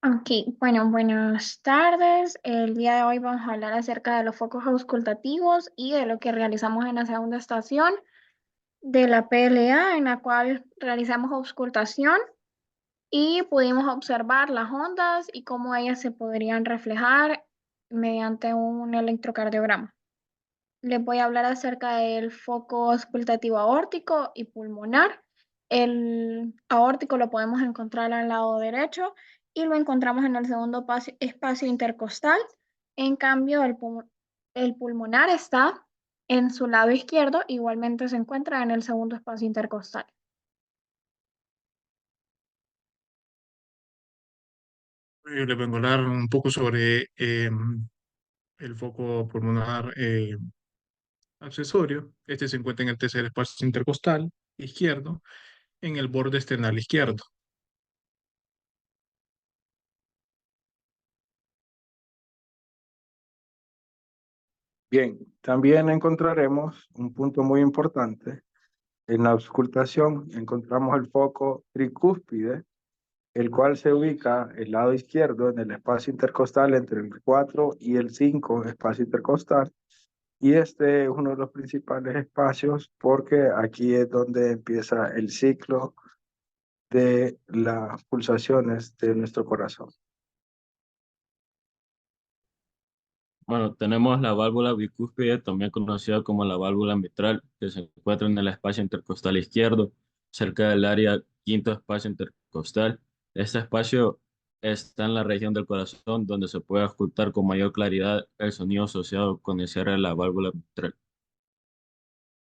Ok, bueno, buenas tardes. El día de hoy vamos a hablar acerca de los focos auscultativos y de lo que realizamos en la segunda estación de la PLA, en la cual realizamos auscultación y pudimos observar las ondas y cómo ellas se podrían reflejar mediante un electrocardiograma. Les voy a hablar acerca del foco auscultativo aórtico y pulmonar. El aórtico lo podemos encontrar al lado derecho y lo encontramos en el segundo espacio intercostal. En cambio, el pulmonar está en su lado izquierdo, igualmente se encuentra en el segundo espacio intercostal. Le vengo a hablar un poco sobre el foco pulmonar accesorio. Este se encuentra en el tercer espacio intercostal izquierdo, en el borde esternal izquierdo. Bien, también encontraremos un punto muy importante. En la auscultación encontramos el foco tricúspide, el cual se ubica el lado izquierdo en el espacio intercostal entre el 4 y el 5 espacio intercostal. Y este es uno de los principales espacios porque aquí es donde empieza el ciclo de las pulsaciones de nuestro corazón. Bueno, tenemos la válvula bicúspide, también conocida como la válvula mitral, que se encuentra en el espacio intercostal izquierdo, cerca del área quinto espacio intercostal. Este espacio está en la región del corazón, donde se puede escuchar con mayor claridad el sonido asociado con el cierre de la válvula mitral.